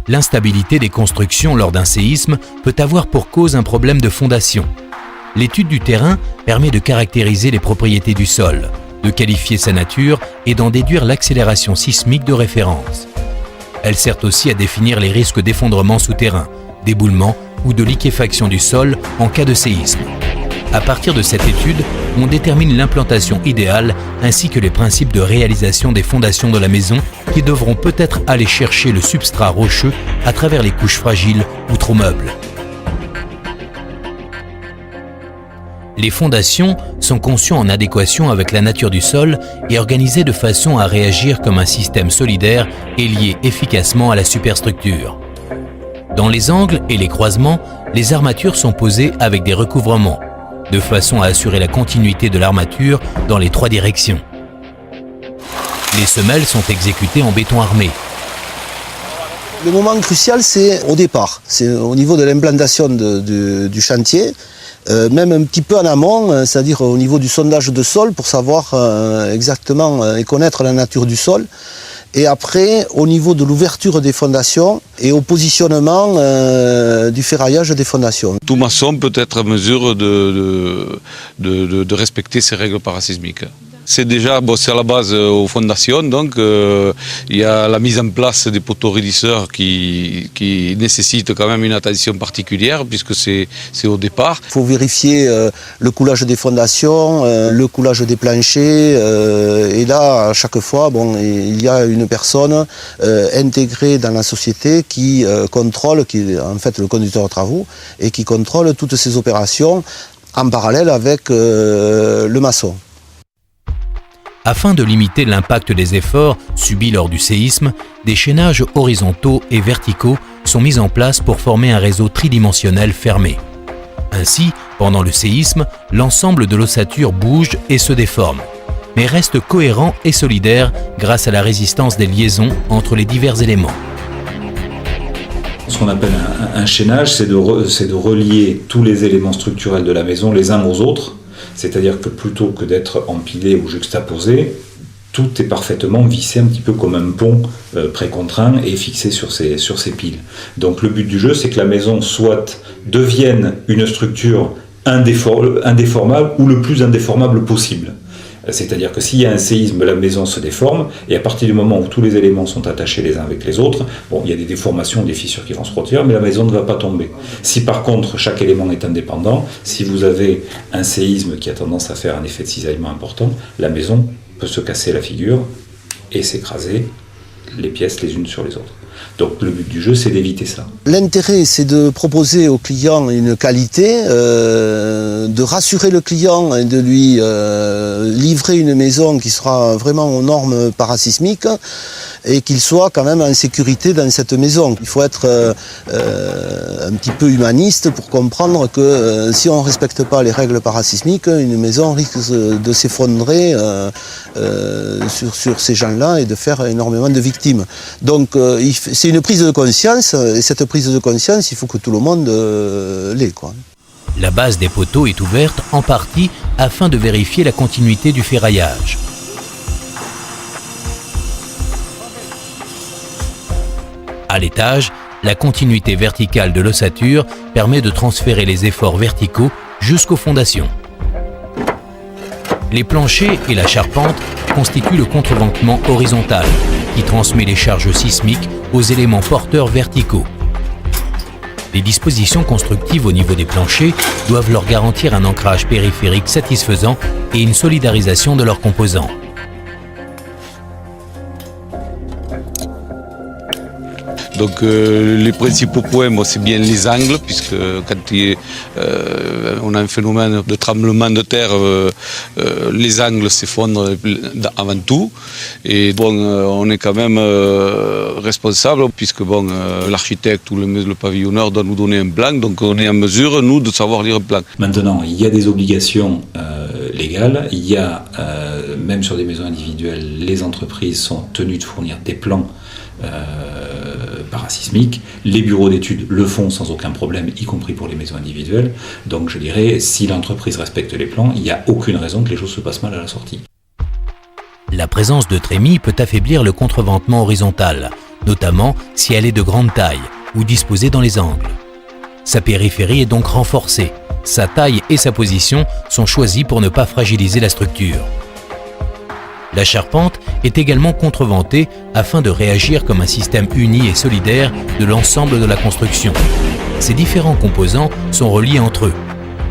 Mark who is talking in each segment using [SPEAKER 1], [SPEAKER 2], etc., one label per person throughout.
[SPEAKER 1] L'instabilité des constructions lors d'un séisme peut avoir pour cause un problème de fondation. L'étude du terrain permet de caractériser les propriétés du sol, de qualifier sa nature et d'en déduire l'accélération sismique de référence. Elle sert aussi à définir les risques d'effondrement souterrain, d'éboulement ou de liquéfaction du sol en cas de séisme. À partir de cette étude, on détermine l'implantation idéale ainsi que les principes de réalisation des fondations de la maison qui devront peut-être aller chercher le substrat rocheux à travers les couches fragiles ou trop meubles. Les fondations sont conçues en adéquation avec la nature du sol et organisées de façon à réagir comme un système solidaire et lié efficacement à la superstructure. Dans les angles et les croisements, les armatures sont posées avec des recouvrements, de façon à assurer la continuité de l'armature dans les 3 directions. Les semelles sont exécutées en béton armé.
[SPEAKER 2] Le moment crucial, c'est au départ, c'est au niveau de l'implantation du chantier, même un petit peu en amont, c'est-à-dire au niveau du sondage de sol pour savoir exactement et connaître la nature du sol. Et après, au niveau de l'ouverture des fondations et au positionnement du ferraillage des fondations.
[SPEAKER 3] Tout maçon peut être en mesure de respecter ces règles parasismiques. C'est déjà, c'est à la base aux fondations, donc il y a la mise en place des poteaux raidisseurs qui nécessitent quand même une attention particulière puisque c'est au départ.
[SPEAKER 2] Il faut vérifier le coulage des fondations, le coulage des planchers, et là à chaque fois il y a une personne intégrée dans la société qui contrôle, qui est en fait le conducteur de travaux, et qui contrôle toutes ces opérations en parallèle avec le maçon.
[SPEAKER 1] Afin de limiter l'impact des efforts subis lors du séisme, des chaînages horizontaux et verticaux sont mis en place pour former un réseau tridimensionnel fermé. Ainsi, pendant le séisme, l'ensemble de l'ossature bouge et se déforme, mais reste cohérent et solidaire grâce à la résistance des liaisons entre les divers éléments.
[SPEAKER 4] Ce qu'on appelle un chaînage, c'est de relier tous les éléments structurels de la maison les uns aux autres. C'est-à-dire que plutôt que d'être empilé ou juxtaposé, tout est parfaitement vissé un petit peu comme un pont précontraint et fixé sur ces piles. Donc le but du jeu, c'est que la maison soit devienne une structure indéformable ou le plus indéformable possible. C'est-à-dire que s'il y a un séisme, la maison se déforme, et à partir du moment où tous les éléments sont attachés les uns avec les autres, il y a des déformations, des fissures qui vont se produire, mais la maison ne va pas tomber. Si par contre chaque élément est indépendant, si vous avez un séisme qui a tendance à faire un effet de cisaillement important, la maison peut se casser la figure et s'écraser les pièces les unes sur les autres. Donc le but du jeu, c'est d'éviter ça.
[SPEAKER 2] L'intérêt, c'est de proposer au client une qualité, de rassurer le client et de lui livrer une maison qui sera vraiment aux normes parasismiques et qu'il soit quand même en sécurité dans cette maison. Il faut être un petit peu humaniste pour comprendre que si on ne respecte pas les règles parasismiques, une maison risque de s'effondrer sur ces gens-là et de faire énormément de victimes. Donc c'est une prise de conscience, et cette prise de conscience, il faut que tout le monde l'ait, quoi.
[SPEAKER 1] La base des poteaux est ouverte en partie afin de vérifier la continuité du ferraillage. À l'étage, la continuité verticale de l'ossature permet de transférer les efforts verticaux jusqu'aux fondations. Les planchers et la charpente constituent le contreventement horizontal qui transmet les charges sismiques aux éléments porteurs verticaux. Les dispositions constructives au niveau des planchers doivent leur garantir un ancrage périphérique satisfaisant et une solidarisation de leurs composants.
[SPEAKER 3] Donc les principaux points, c'est bien les angles, puisque quand on a un phénomène de tremblement de terre, les angles s'effondrent avant tout. Et on est quand même responsable, puisque l'architecte ou le pavillonneur doit nous donner un plan, donc on est en mesure, nous, de savoir lire un plan.
[SPEAKER 4] Maintenant, il y a des obligations légales, il y a, même sur des maisons individuelles, les entreprises sont tenues de fournir des plans parasismiques. Les bureaux d'études le font sans aucun problème, y compris pour les maisons individuelles. Donc je dirais, si l'entreprise respecte les plans, il n'y a aucune raison que les choses se passent mal à la sortie.
[SPEAKER 1] La présence de trémies peut affaiblir le contreventement horizontal, notamment si elle est de grande taille ou disposée dans les angles. Sa périphérie est donc renforcée. Sa taille et sa position sont choisies pour ne pas fragiliser la structure. La charpente est également contreventée afin de réagir comme un système uni et solidaire de l'ensemble de la construction. Ces différents composants sont reliés entre eux.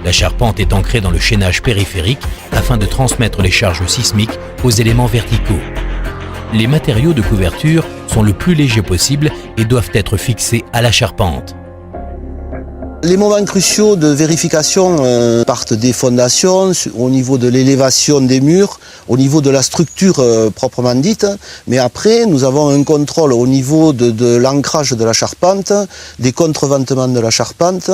[SPEAKER 1] La charpente est ancrée dans le chaînage périphérique afin de transmettre les charges sismiques aux éléments verticaux. Les matériaux de couverture sont le plus légers possible et doivent être fixés à la charpente.
[SPEAKER 2] Les moments cruciaux de vérification partent des fondations, au niveau de l'élévation des murs, au niveau de la structure proprement dite. Mais après, nous avons un contrôle au niveau de l'ancrage de la charpente, des contreventements de la charpente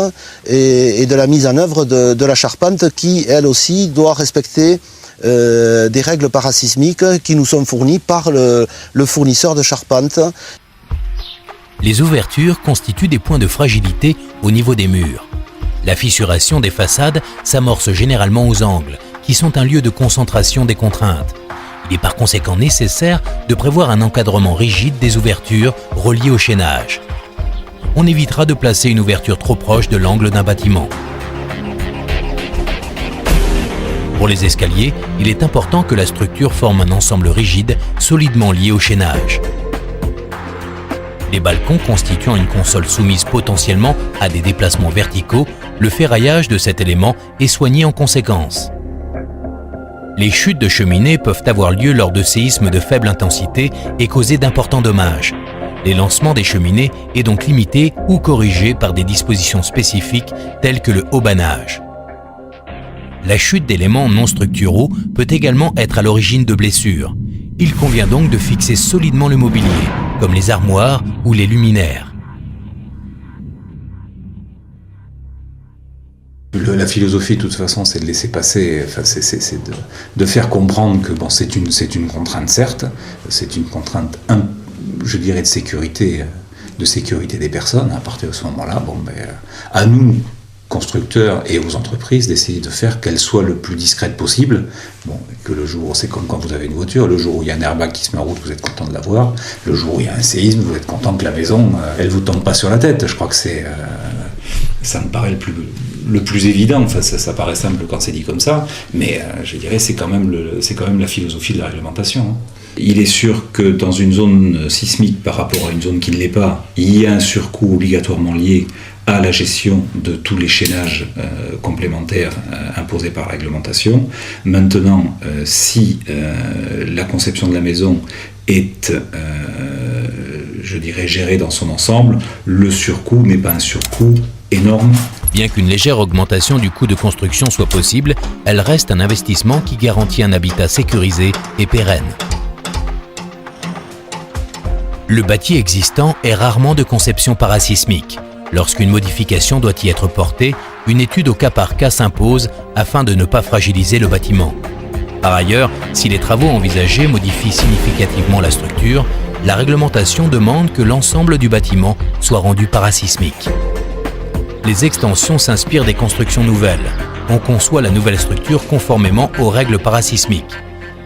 [SPEAKER 2] et de la mise en œuvre de la charpente qui, elle aussi, doit respecter des règles parasismiques qui nous sont fournies par le fournisseur de charpente.
[SPEAKER 1] Les ouvertures constituent des points de fragilité au niveau des murs. La fissuration des façades s'amorce généralement aux angles, qui sont un lieu de concentration des contraintes. Il est par conséquent nécessaire de prévoir un encadrement rigide des ouvertures reliées au chaînage. On évitera de placer une ouverture trop proche de l'angle d'un bâtiment. Pour les escaliers, il est important que la structure forme un ensemble rigide, solidement lié au chaînage. Les balcons constituant une console soumise potentiellement à des déplacements verticaux, le ferraillage de cet élément est soigné en conséquence. Les chutes de cheminées peuvent avoir lieu lors de séismes de faible intensité et causer d'importants dommages. Les lancements des cheminées est donc limité ou corrigé par des dispositions spécifiques telles que le haubanage. La chute d'éléments non structuraux peut également être à l'origine de blessures. Il convient donc de fixer solidement le mobilier, comme les armoires ou les luminaires.
[SPEAKER 4] La philosophie, de toute façon, c'est de laisser passer, c'est de faire comprendre que bon, c'est une contrainte, certes, c'est une contrainte, je dirais, de sécurité des personnes. À partir de ce moment-là, à nous, constructeurs et aux entreprises, d'essayer de faire qu'elle soit le plus discrète possible. Bon, que le jour, c'est comme quand vous avez une voiture, le jour où il y a un airbag qui se met en route, vous êtes content de l'avoir. Le jour où il y a un séisme, vous êtes content que la maison, elle vous tombe pas sur la tête. Je crois que ça me paraît le plus évident. Enfin, ça paraît simple quand c'est dit comme ça, mais je dirais c'est quand même la philosophie de la réglementation. Il est sûr que dans une zone sismique par rapport à une zone qui ne l'est pas, il y a un surcoût obligatoirement lié à la gestion de tous les chaînages complémentaires imposés par la réglementation. Maintenant, si la conception de la maison est, je dirais, gérée dans son ensemble, le surcoût n'est pas un surcoût énorme.
[SPEAKER 1] Bien qu'une légère augmentation du coût de construction soit possible, elle reste un investissement qui garantit un habitat sécurisé et pérenne. Le bâti existant est rarement de conception parasismique. Lorsqu'une modification doit y être portée, une étude au cas par cas s'impose afin de ne pas fragiliser le bâtiment. Par ailleurs, si les travaux envisagés modifient significativement la structure, la réglementation demande que l'ensemble du bâtiment soit rendu parasismique. Les extensions s'inspirent des constructions nouvelles. On conçoit la nouvelle structure conformément aux règles parasismiques.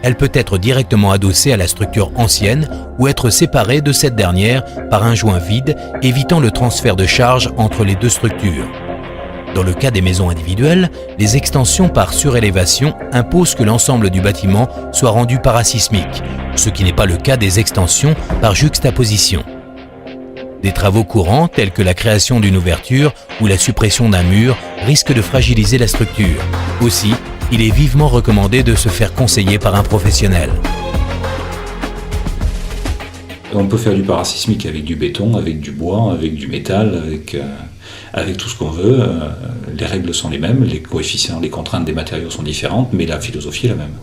[SPEAKER 1] Elle peut être directement adossée à la structure ancienne ou être séparée de cette dernière par un joint vide, évitant le transfert de charge entre les deux structures. Dans le cas des maisons individuelles, les extensions par surélévation imposent que l'ensemble du bâtiment soit rendu parasismique, ce qui n'est pas le cas des extensions par juxtaposition. Des travaux courants tels que la création d'une ouverture ou la suppression d'un mur risquent de fragiliser la structure. Aussi, il est vivement recommandé de se faire conseiller par un professionnel.
[SPEAKER 4] On peut faire du parasismique avec du béton, avec du bois, avec du métal, avec tout ce qu'on veut. Les règles sont les mêmes, les coefficients, les contraintes des matériaux sont différentes, mais la philosophie est la même.